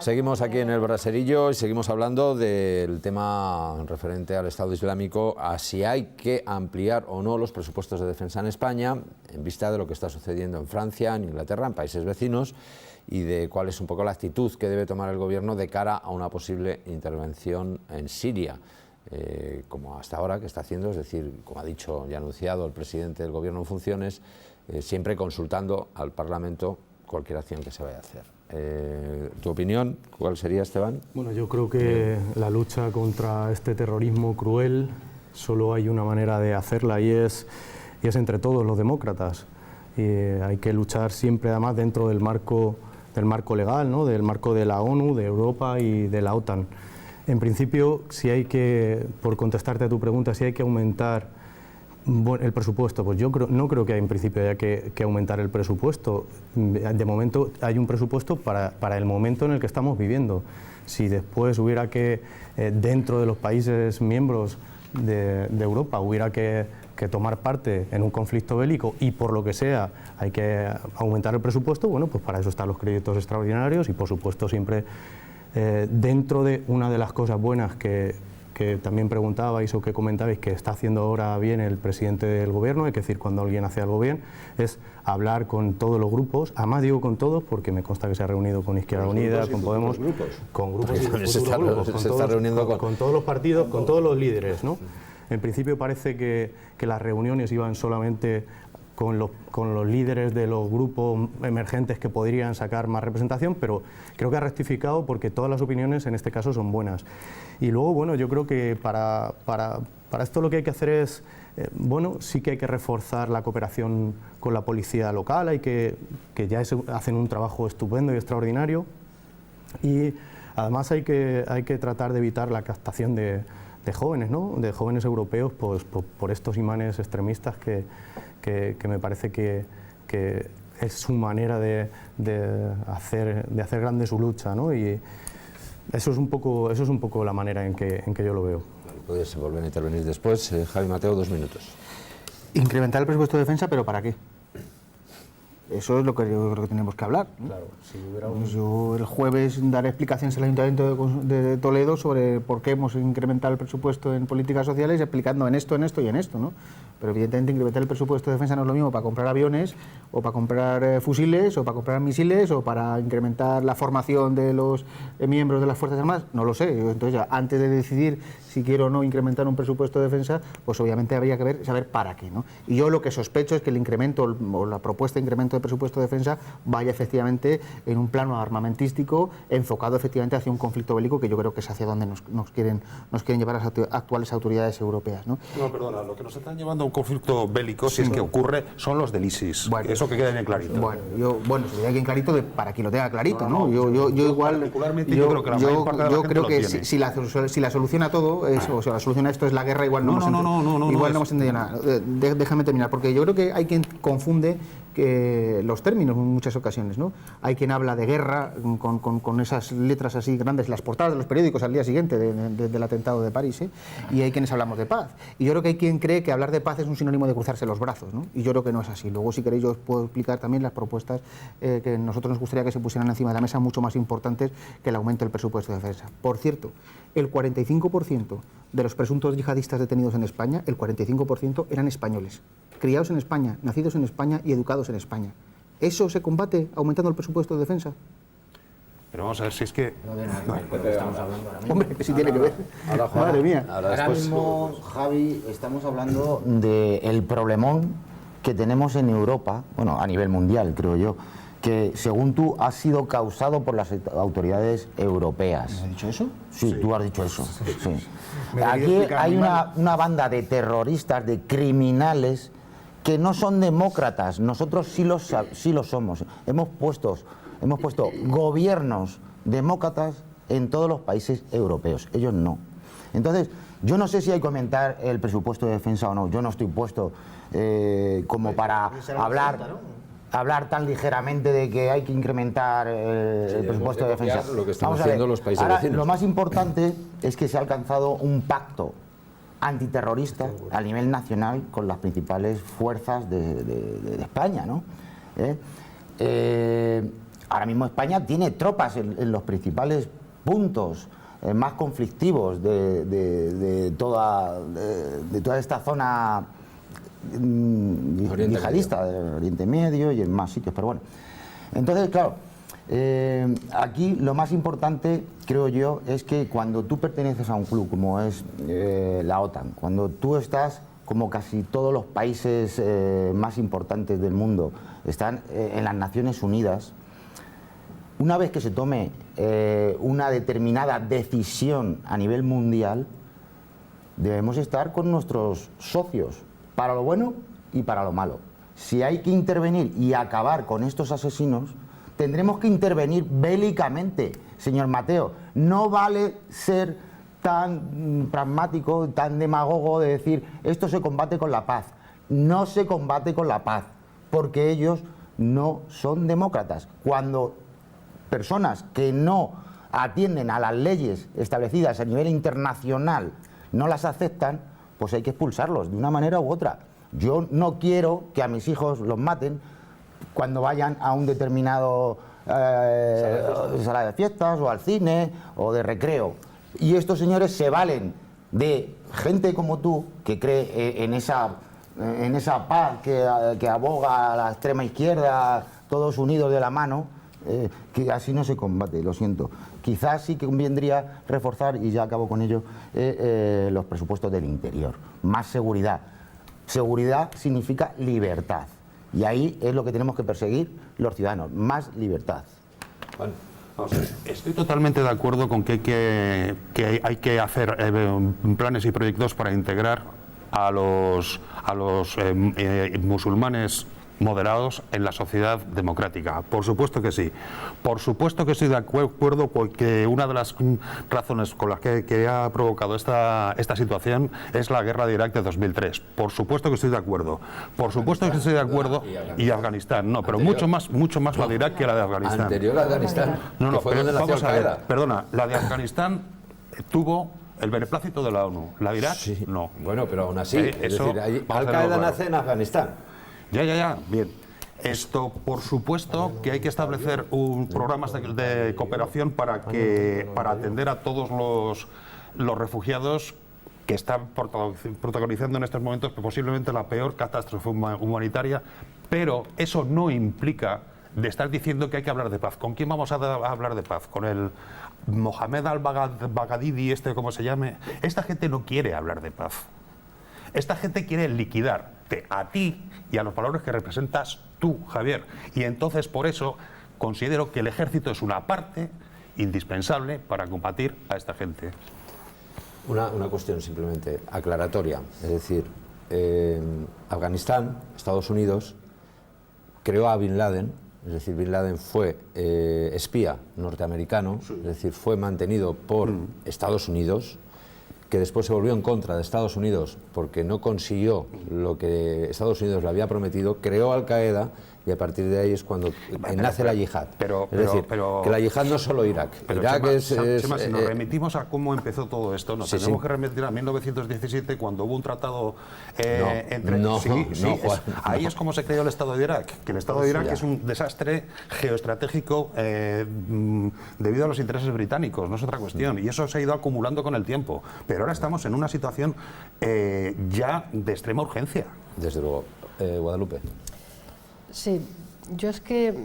Seguimos aquí en el Braserillo y seguimos hablando del tema referente al Estado Islámico, a si hay que ampliar o no los presupuestos de defensa en España, en vista de lo que está sucediendo en Francia, en Inglaterra, en países vecinos, y de cuál es un poco la actitud que debe tomar el Gobierno de cara a una posible intervención en Siria, como hasta ahora que está haciendo, es decir, como ha dicho y anunciado el presidente del Gobierno en funciones, siempre consultando al Parlamento cualquier acción que se vaya a hacer. ¿Tu opinión cuál sería, Esteban? Bueno, yo creo que la lucha contra este terrorismo cruel solo hay una manera de hacerla y es entre todos los demócratas. Hay que luchar siempre además dentro del marco legal, ¿no? Del marco de la ONU, de Europa y de la OTAN. En principio, por contestarte a tu pregunta, si hay que aumentar el presupuesto, pues yo no creo que en principio haya que aumentar el presupuesto. De momento hay un presupuesto para el momento en el que estamos viviendo. Si después hubiera que, dentro de los países miembros de Europa, hubiera que tomar parte en un conflicto bélico y por lo que sea hay que aumentar el presupuesto, bueno, pues para eso están los créditos extraordinarios y por supuesto siempre dentro de una de las cosas buenas que también preguntabais o que comentabais que está haciendo ahora bien el presidente del Gobierno, hay que decir cuando alguien hace algo bien, es hablar con todos los grupos, además digo con todos porque me consta que se ha reunido con Izquierda Unida, con Podemos, con grupos y se está reuniendo con todos los partidos, con todos los líderes, ¿no? En principio parece que las reuniones iban solamente con los líderes de los grupos emergentes que podrían sacar más representación, pero creo que ha rectificado porque todas las opiniones en este caso son buenas. Y luego, bueno, yo creo que para esto lo que hay que hacer es, bueno, sí que hay que reforzar la cooperación con la policía local, que ya hacen un trabajo estupendo y extraordinario, y además hay que tratar de evitar la captación de jóvenes, ¿no? De jóvenes europeos pues, por estos imanes extremistas que me parece que es su manera de hacer grande su lucha, ¿no? Y eso es un poco la manera en que yo lo veo. Puedes volver a intervenir después. Javi Mateo, 2 minutos. Incrementar el presupuesto de defensa, ¿pero para qué? Eso es lo que yo creo que tenemos que hablar, ¿no? Claro, si hubiera Yo el jueves daré explicaciones al Ayuntamiento de Toledo sobre por qué hemos incrementado el presupuesto en políticas sociales, explicando en esto y en esto, ¿no? Pero evidentemente incrementar el presupuesto de defensa no es lo mismo para comprar aviones, o para comprar fusiles, o para comprar misiles, o para incrementar la formación de los miembros de las Fuerzas Armadas, no lo sé. Entonces, antes de decidir si quiero o no incrementar un presupuesto de defensa, pues obviamente habría que saber para qué, ¿no? Y yo lo que sospecho es que el incremento o la propuesta de incremento de presupuesto de defensa vaya efectivamente en un plano armamentístico enfocado efectivamente hacia un conflicto bélico, que yo creo que es hacia donde nos quieren llevar las actuales autoridades europeas, ¿no? No, perdona, lo que nos están llevando a un conflicto bélico, si es que ocurre, son los del ISIS. Bueno, eso que quede bien clarito. Bueno, se queda bien clarito para que lo tenga clarito, ¿no? Yo igual, particularmente yo creo que la mayor parte de la gente lo tiene. Si la solución a todo o sea, la solución a esto es la guerra, igual no hemos entendido nada. Déjame terminar, porque yo creo que hay quien confunde los términos en muchas ocasiones, ¿no? Hay quien habla de guerra con esas letras así grandes, las portadas de los periódicos al día siguiente del atentado de París, ¿eh? Y hay quienes hablamos de paz. Y yo creo que hay quien cree que hablar de paz es un sinónimo de cruzarse los brazos, ¿no? Y yo creo que no es así. Luego, si queréis, yo os puedo explicar también las propuestas que nosotros nos gustaría que se pusieran encima de la mesa, mucho más importantes que el aumento del presupuesto de defensa. Por cierto, el 45% de los presuntos yihadistas detenidos en España, el 45% eran españoles, criados en España, nacidos en España y educados en España. ¿Eso se combate aumentando el presupuesto de defensa? Pero vamos a ver si es que... Hombre, que sí tiene que ver. Madre mía. Ahora mismo, Javi, estamos hablando del problemón que tenemos en Europa, bueno, a nivel mundial, creo yo, que según tú ha sido causado por las autoridades europeas. ¿Has dicho eso? Sí, tú has dicho eso. Sí. Aquí hay una banda de terroristas, de criminales, que no son demócratas. Nosotros sí lo somos. Hemos puesto gobiernos demócratas en todos los países europeos. Ellos no. Entonces, yo no sé si hay que aumentar el presupuesto de defensa o no. Yo no estoy puesto como para hablar tan ligeramente de que hay que incrementar el presupuesto de defensa. Lo que están haciendo los países vecinos. Lo más importante es que se ha alcanzado un pacto antiterrorista a nivel nacional con las principales fuerzas de España, ¿no? ahora mismo España tiene tropas en los principales puntos más conflictivos de toda esta zona yihadista, del Oriente Medio y en más sitios, pero bueno. Entonces, claro, aquí lo más importante, creo yo, es que cuando tú perteneces a un club como es la OTAN, cuando tú estás, como casi todos los países más importantes del mundo, están en las Naciones Unidas, una vez que se tome una determinada decisión a nivel mundial, debemos estar con nuestros socios, para lo bueno y para lo malo. Si hay que intervenir y acabar con estos asesinos, tendremos que intervenir bélicamente, señor Mateo. No vale ser tan pragmático, tan demagogo de decir esto se combate con la paz. No se combate con la paz, porque ellos no son demócratas. Cuando personas que no atienden a las leyes establecidas a nivel internacional no las aceptan, pues hay que expulsarlos de una manera u otra. Yo no quiero que a mis hijos los maten cuando vayan a un determinado sala de fiestas o al cine o de recreo. Y estos señores se valen de gente como tú, que cree en esa paz que aboga a la extrema izquierda, todos unidos de la mano, que así no se combate, lo siento. Quizás sí que convendría reforzar, y ya acabo con ello, los presupuestos del interior. Más seguridad. Seguridad significa libertad. Y ahí es lo que tenemos que perseguir los ciudadanos, más libertad. Vale. Estoy totalmente de acuerdo con que hay que hacer planes y proyectos para integrar a los musulmanes moderados en la sociedad democrática. Por supuesto que sí. Por supuesto que estoy de acuerdo porque una de las razones con las que ha provocado esta situación es la guerra de Irak de 2003. Por supuesto que estoy de acuerdo. Por supuesto que estoy de acuerdo. Y Afganistán. No, pero mucho más la de Irak que la de Afganistán. Anterior a Afganistán. No, pero vamos a ver. Perdona, la de Afganistán tuvo el beneplácito de la ONU. La de Irak, sí. No. Bueno, pero aún así, es decir, Al-Qaeda nace en Afganistán. Ya, bien. Esto, por supuesto, que hay que establecer programas de cooperación para atender a todos los refugiados que están protagonizando en estos momentos posiblemente la peor catástrofe humanitaria, pero eso no implica de estar diciendo que hay que hablar de paz. ¿Con quién vamos a hablar de paz? ¿Con el Mohamed al-Baghdadi, como se llame? Esta gente no quiere hablar de paz. Esta gente quiere liquidarte a ti y a los valores que representas tú, Javier. Y entonces, por eso, considero que el ejército es una parte indispensable para combatir a esta gente. Una cuestión simplemente aclaratoria. Es decir, Afganistán, Estados Unidos, creó a Bin Laden. Es decir, Bin Laden fue espía norteamericano, es decir, fue mantenido por Estados Unidos, que después se volvió en contra de Estados Unidos porque no consiguió lo que Estados Unidos le había prometido, creó Al-Qaeda y a partir de ahí es cuando nace la yihad. Es decir, que la yihad no es solo Irak. Irak Chema, si nos remitimos a cómo empezó todo esto, nos tenemos que remitir a 1917 cuando hubo un tratado ahí es como se creó el Estado de Irak, que el Estado de Irak es un desastre geoestratégico debido a los intereses británicos, no es otra cuestión, y eso se ha ido acumulando con el tiempo, pero ahora estamos en una situación ya de extrema urgencia. Desde luego. Guadalupe. Sí, yo es que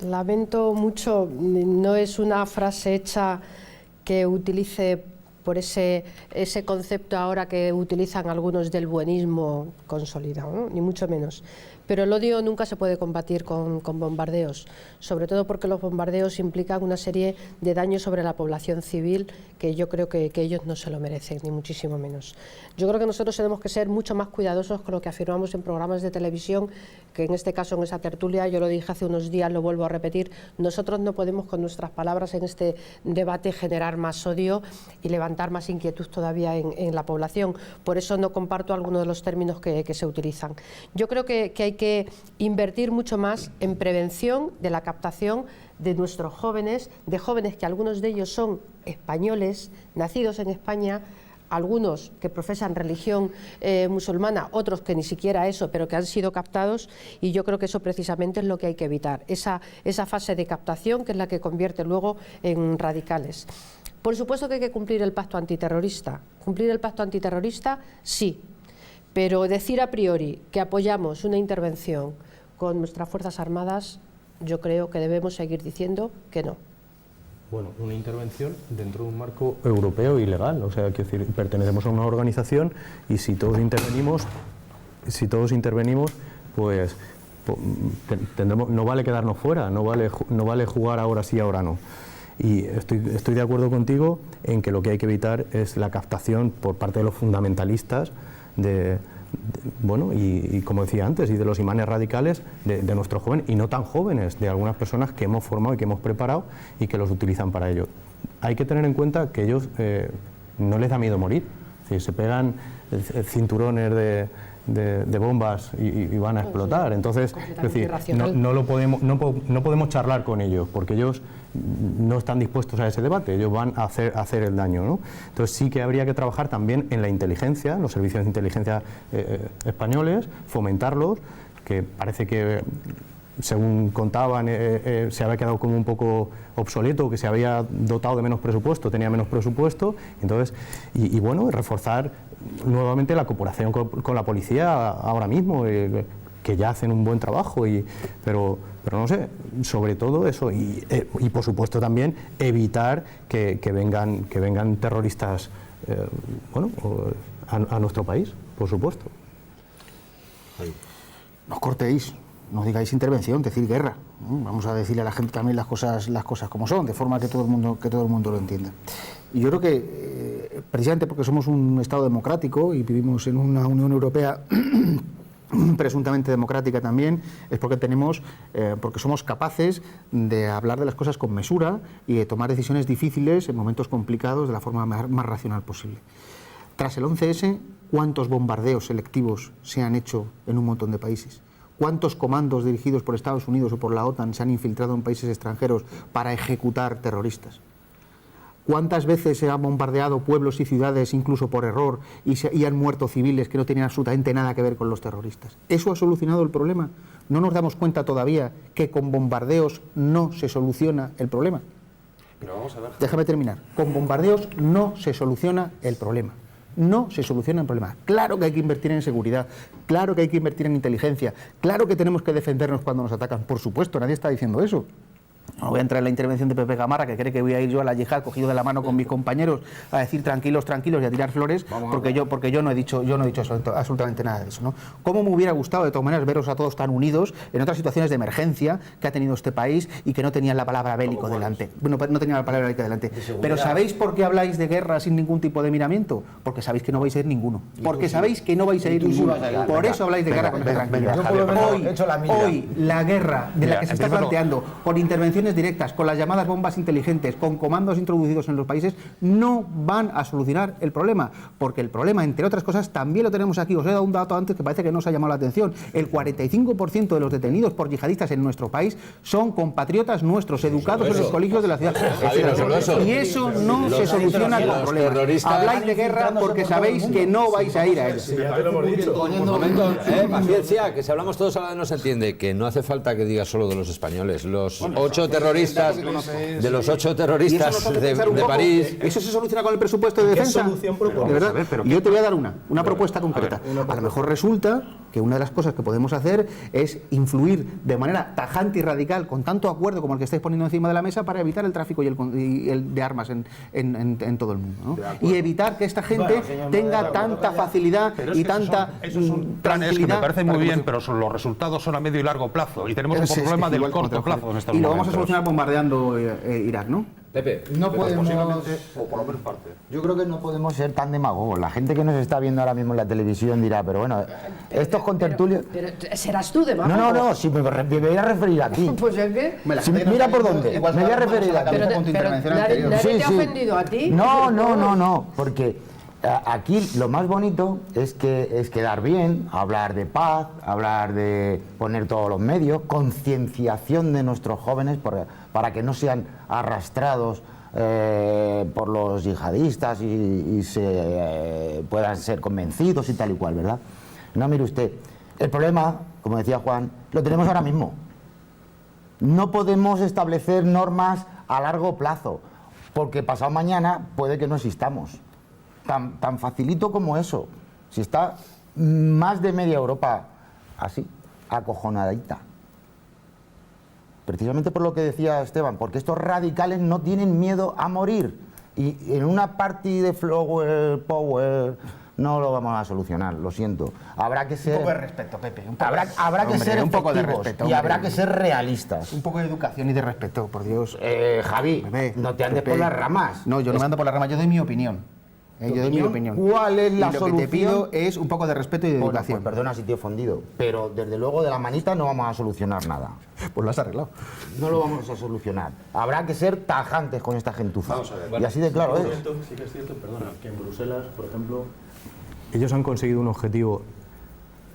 lamento mucho, no es una frase hecha que utilice por ese concepto ahora que utilizan algunos del buenismo consolidado, ¿no? Ni mucho menos. Pero el odio nunca se puede combatir con bombardeos, sobre todo porque los bombardeos implican una serie de daños sobre la población civil que yo creo que ellos no se lo merecen, ni muchísimo menos. Yo creo que nosotros tenemos que ser mucho más cuidadosos con lo que afirmamos en programas de televisión, que en este caso en esa tertulia, yo lo dije hace unos días, lo vuelvo a repetir, nosotros no podemos con nuestras palabras en este debate generar más odio y levantar más inquietud todavía en la población. Por eso no comparto algunos de los términos que se utilizan. Yo creo que hay que invertir mucho más en prevención de la captación de nuestros jóvenes, de jóvenes que algunos de ellos son españoles, nacidos en España, algunos que profesan religión musulmana, otros que ni siquiera eso, pero que han sido captados, y yo creo que eso precisamente es lo que hay que evitar, esa fase de captación que es la que convierte luego en radicales. Por supuesto que hay que cumplir el pacto antiterrorista. Cumplir el pacto antiterrorista, sí, pero decir a priori que apoyamos una intervención con nuestras Fuerzas Armadas, yo creo que debemos seguir diciendo que no. Bueno, una intervención dentro de un marco europeo y legal, o sea, quiero decir, pertenecemos a una organización y si todos intervenimos, pues no vale quedarnos fuera, no vale jugar ahora sí, ahora no. Y estoy de acuerdo contigo en que lo que hay que evitar es la captación por parte de los fundamentalistas y como decía antes, y de los imanes radicales de nuestros jóvenes, y no tan jóvenes, de algunas personas que hemos formado y que hemos preparado y que los utilizan para ello. Hay que tener en cuenta que ellos no les da miedo morir, si se pegan cinturones de bombas y van a explotar. Entonces, es decir, no podemos charlar con ellos porque ellos no están dispuestos a ese debate, ellos van a hacer el daño, ¿no? Entonces sí que habría que trabajar también en la inteligencia, en los servicios de inteligencia españoles, fomentarlos, que parece que, según contaban, se había quedado como un poco obsoleto, que se había dotado de menos presupuesto, tenía menos presupuesto, entonces, y bueno, reforzar nuevamente la cooperación con la policía ahora mismo, que ya hacen un buen trabajo, pero no sé, sobre todo eso, y por supuesto también evitar que vengan terroristas a nuestro país, por supuesto. No os cortéis, no digáis intervención, decir guerra. Vamos a decirle a la gente también las cosas como son, de forma que todo el mundo lo entienda. Y yo creo que precisamente porque somos un Estado democrático y vivimos en una Unión Europea presuntamente democrática también, es porque somos capaces de hablar de las cosas con mesura y de tomar decisiones difíciles en momentos complicados de la forma más racional posible. Tras el 11S, ¿cuántos bombardeos selectivos se han hecho en un montón de países? ¿Cuántos comandos dirigidos por Estados Unidos o por la OTAN se han infiltrado en países extranjeros para ejecutar terroristas? ¿Cuántas veces se han bombardeado pueblos y ciudades incluso por error y han muerto civiles que no tenían absolutamente nada que ver con los terroristas? ¿Eso ha solucionado el problema? ¿No nos damos cuenta todavía que con bombardeos no se soluciona el problema? Pero vamos a ver. Déjame terminar. Con bombardeos no se soluciona el problema. No se soluciona el problema. Claro que hay que invertir en seguridad, claro que hay que invertir en inteligencia, claro que tenemos que defendernos cuando nos atacan. Por supuesto, nadie está diciendo eso. No voy a entrar en la intervención de Pepe Gamarra, que cree que voy a ir yo a la yihad cogido de la mano con mis compañeros a decir tranquilos, tranquilos y a tirar flores, porque yo no he dicho absolutamente nada de eso, ¿no? ¿Cómo me hubiera gustado, de todas maneras, veros a todos tan unidos en otras situaciones de emergencia que ha tenido este país y que no tenían la palabra bélico delante? Bueno, no tenían la palabra bélica delante. Pero ¿sabéis por qué habláis de guerra sin ningún tipo de miramiento? Porque sabéis que no vais a ir ninguno. Porque sabéis que no vais a ir ninguno. Por eso habláis de guerra con esa tranquilidad. Hoy la guerra de la que se está planteando, con intervenciones directas, con las llamadas bombas inteligentes, con comandos introducidos en los países, no van a solucionar el problema, porque el problema, entre otras cosas, también lo tenemos aquí. Os he dado un dato antes que parece que no os ha llamado la atención. El 45% de los detenidos por yihadistas en nuestro país son compatriotas nuestros, educados en los colegios de la ciudad. Y eso no se soluciona con problemas. Habláis de guerra porque sabéis que no vais a ir a eso. Un momento, paciencia, que si hablamos todos ahora no se entiende, que no hace falta que digas solo de los españoles. Los 8 terroristas, de los 8 terroristas de París. ¿Eso se soluciona con el presupuesto de defensa? ¿Qué solución propones? De verdad. Yo te voy a dar una propuesta concreta. A lo mejor resulta que una de las cosas que podemos hacer es influir de manera tajante y radical, con tanto acuerdo como el que estáis poniendo encima de la mesa, para evitar el tráfico y el de armas en todo el mundo, ¿no? Y evitar que esta gente tenga tanta facilidad y tanta tranquilidad. Que me parece muy bien, pero los resultados son a medio y largo plazo y tenemos un problema del corto plazo en estos momentos. Y lo vamos a solucionar bombardeando Irak, ¿no? Pepe, no podemos, o por lo menos parte. Yo creo que no podemos ser tan demagogos. La gente que nos está viendo ahora mismo en la televisión dirá, pero bueno, estos contertulios... Pero serás tú demagogo. No, sí, me voy a referir a ti. Pues es que... Mira por dónde, me voy a referir a ti. Pero nadie te ha ofendido a ti. No, porque aquí lo más bonito es quedar bien, hablar de paz, hablar de poner todos los medios, concienciación de nuestros jóvenes para que no sean arrastrados por los yihadistas y se puedan ser convencidos y tal y cual, ¿verdad? No, mire usted, el problema, como decía Juan, lo tenemos ahora mismo. No podemos establecer normas a largo plazo, porque pasado mañana puede que no existamos. Tan facilito como eso. Si está más de media Europa así, acojonadita. Precisamente por lo que decía Esteban, porque estos radicales no tienen miedo a morir. Y en una party de flower power no lo vamos a solucionar, lo siento. Habrá que ser... Un poco de respeto, Pepe. Habrá que ser un poco de efectivos respeto, y habrá que ser realistas. Un poco de educación y de respeto, por Dios. Javi, Pepe, no te andes Pepe. por las ramas. No, yo no me ando por las ramas, yo doy mi opinión. Yo doy mi opinión. ¿Cuál es la y lo solución? que te pido es un poco de respeto y de Bueno, educación. pues perdona si te he ofendido, pero desde luego de la manita no vamos a solucionar nada. Pues lo has arreglado. No lo vamos a solucionar. Habrá que ser tajantes con esta gentuza. Vamos a ver. Y así de claro es. Sí que es cierto, perdona, que en Bruselas, por ejemplo, ellos han conseguido un objetivo.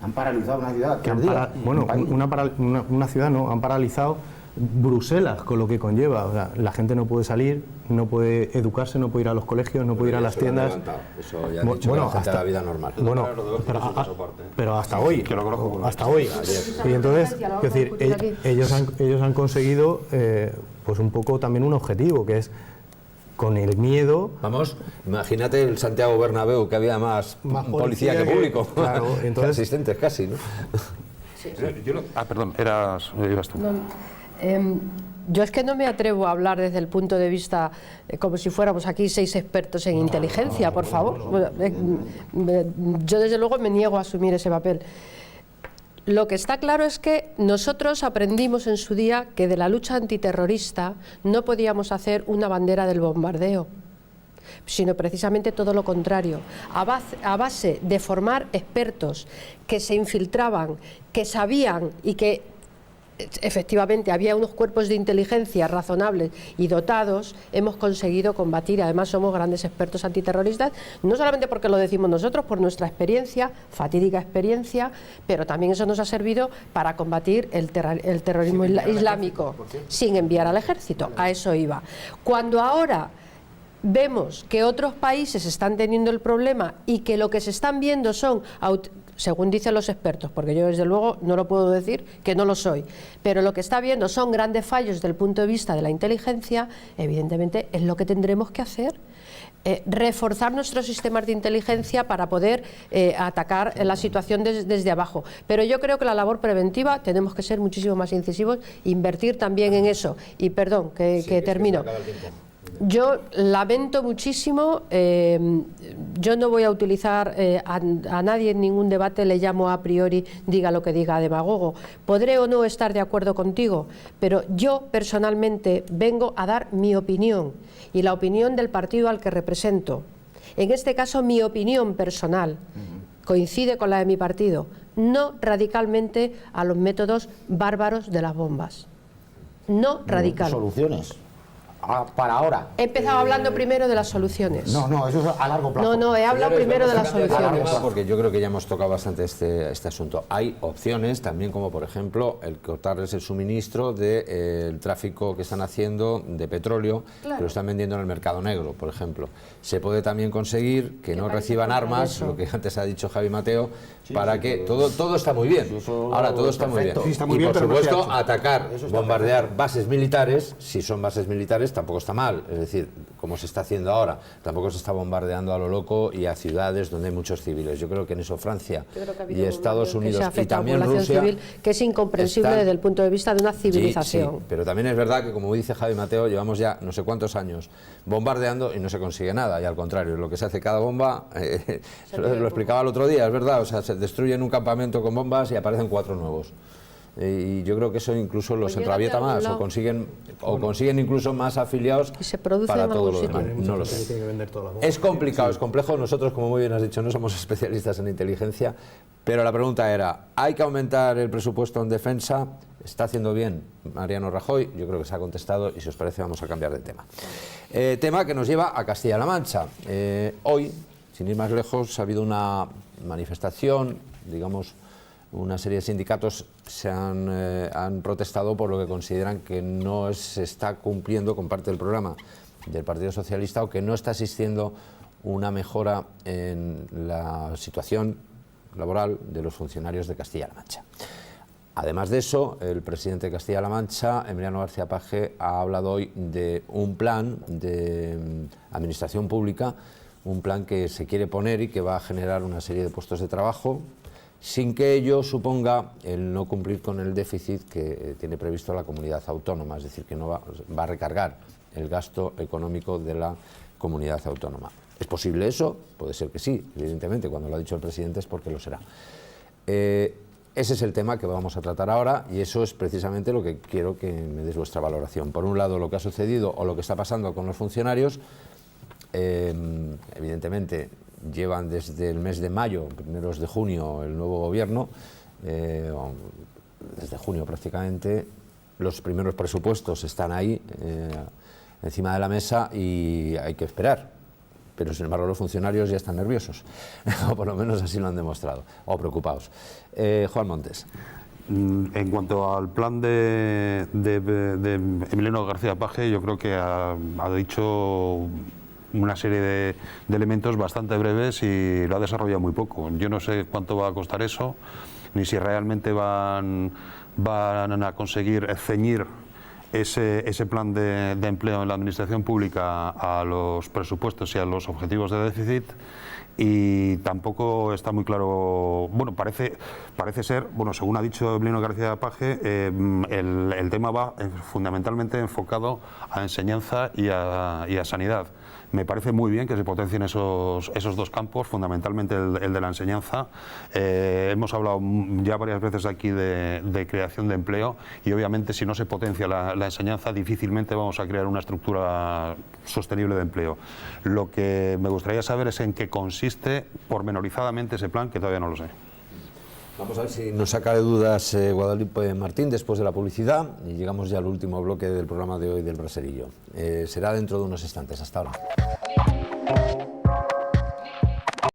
Han paralizado una ciudad. Que han 3 días, bueno, un país. una ciudad no, han paralizado Bruselas, con lo que conlleva. O sea, la gente no puede salir, no puede educarse, no puede ir a los colegios, no puede ir a las tiendas. Eso ya han dicho que la gente a la vida normal. Bueno, pero hasta hoy, hasta hoy. Y entonces, es decir, ellos han conseguido pues un poco también un objetivo, que es con el miedo. Vamos, imagínate el Santiago Bernabéu, que había más policía que público. Claro, entonces, asistentes casi, ¿no? Perdón, ibas tú. Yo es que no me atrevo a hablar desde el punto de vista como si fuéramos aquí 6 expertos en inteligencia, por favor. Yo desde luego me niego a asumir ese papel. Lo que está claro es que nosotros aprendimos en su día que de la lucha antiterrorista no podíamos hacer una bandera del bombardeo, sino precisamente todo lo contrario, a base de formar expertos que se infiltraban, que sabían y que efectivamente había unos cuerpos de inteligencia razonables y dotados, hemos conseguido combatir. Además somos grandes expertos antiterroristas, no solamente porque lo decimos nosotros, por nuestra experiencia, fatídica experiencia, pero también eso nos ha servido para combatir el terrorismo islámico sin enviar al ejército. A eso iba. Cuando ahora vemos que otros países están teniendo el problema y que lo que se están viendo son, según dicen los expertos, porque yo desde luego no lo puedo decir, que no lo soy, pero lo que está viendo son grandes fallos desde el punto de vista de la inteligencia, evidentemente es lo que tendremos que hacer. Reforzar nuestros sistemas de inteligencia para poder atacar la situación desde abajo. Pero yo creo que la labor preventiva tenemos que ser muchísimo más incisivos, invertir también en eso. Y perdón, que termino. Yo lamento muchísimo, yo no voy a utilizar a nadie en ningún debate, le llamo a priori, diga lo que diga, demagogo. Podré o no estar de acuerdo contigo, pero yo personalmente vengo a dar mi opinión y la opinión del partido al que represento. En este caso, mi opinión personal coincide con la de mi partido, no radicalmente a los métodos bárbaros de las bombas. No radical. Soluciones. Para ahora. He empezado hablando primero de las soluciones. No, eso es a largo plazo. No, he hablado primero de las soluciones. Porque yo creo que ya hemos tocado bastante este asunto. Hay opciones también, como por ejemplo el cortarles el suministro del tráfico que están haciendo de petróleo, que lo están vendiendo en el mercado negro, por ejemplo. Se puede también conseguir que no reciban armas, lo que antes ha dicho Javi Mateo, para que todo está muy bien. Ahora todo está muy bien. Y por supuesto atacar, bombardear bases militares, si son bases militares, tampoco está mal, es decir, como se está haciendo ahora, tampoco se está bombardeando a lo loco y a ciudades donde hay muchos civiles. Yo creo que en eso Francia y Estados Unidos y también Rusia, civil, que es incomprensible desde el punto de vista de una civilización. Sí, pero también es verdad que, como dice Javi Mateo, llevamos ya no sé cuántos años bombardeando y no se consigue nada, y al contrario, lo que se hace cada bomba, lo explicaba el otro día, es verdad, o sea, se destruyen un campamento con bombas y aparecen 4 nuevos. Y yo creo que eso incluso los entravieta más, o consiguen incluso más afiliados para todo lo demás. No lo sé. Es complicado, es complejo. Nosotros, como muy bien has dicho, no somos especialistas en inteligencia, pero la pregunta era, ¿hay que aumentar el presupuesto en defensa? ¿Está haciendo bien Mariano Rajoy? Yo creo que se ha contestado, y si os parece vamos a cambiar de tema. Tema que nos lleva a Castilla-La Mancha. Hoy, sin ir más lejos, ha habido una manifestación, digamos, una serie de sindicatos han protestado por lo que consideran que no se está cumpliendo con parte del programa del Partido Socialista o que no está existiendo una mejora en la situación laboral de los funcionarios de Castilla-La Mancha. Además de eso, el presidente de Castilla-La Mancha, Emiliano García Paje, ha hablado hoy de un plan de administración pública, un plan que se quiere poner y que va a generar una serie de puestos de trabajo, sin que ello suponga el no cumplir con el déficit que tiene previsto la comunidad autónoma, es decir, que no va a recargar el gasto económico de la comunidad autónoma. ¿Es posible eso? Puede ser que sí, evidentemente, cuando lo ha dicho el presidente es porque lo será. Ese es el tema que vamos a tratar ahora y eso es precisamente lo que quiero que me des vuestra valoración. Por un lado, lo que ha sucedido o lo que está pasando con los funcionarios, evidentemente llevan desde el mes de mayo, primeros de junio, el nuevo gobierno, desde junio prácticamente, los primeros presupuestos están ahí encima de la mesa y hay que esperar. Pero sin embargo los funcionarios ya están nerviosos, o por lo menos así lo han demostrado, o preocupados. Juan Montes. En cuanto al plan de Emiliano García Paje, yo creo que ha dicho una serie de elementos bastante breves y lo ha desarrollado muy poco. Yo no sé cuánto va a costar eso, ni si realmente van a conseguir ceñir ese plan de empleo en la administración pública a los presupuestos y a los objetivos de déficit, y tampoco está muy claro. Bueno, parece ser, bueno, según ha dicho Emiliano García Paje, el tema va fundamentalmente enfocado a enseñanza y a sanidad. Me parece muy bien que se potencien esos dos campos, fundamentalmente el de la enseñanza. Hemos hablado ya varias veces aquí de creación de empleo y obviamente si no se potencia la enseñanza difícilmente vamos a crear una estructura sostenible de empleo. Lo que me gustaría saber es en qué consiste pormenorizadamente ese plan, que todavía no lo sé. Vamos a ver si nos saca de dudas Guadalupe Martín después de la publicidad y llegamos ya al último bloque del programa de hoy del Braserillo. Será dentro de unos instantes. Hasta ahora.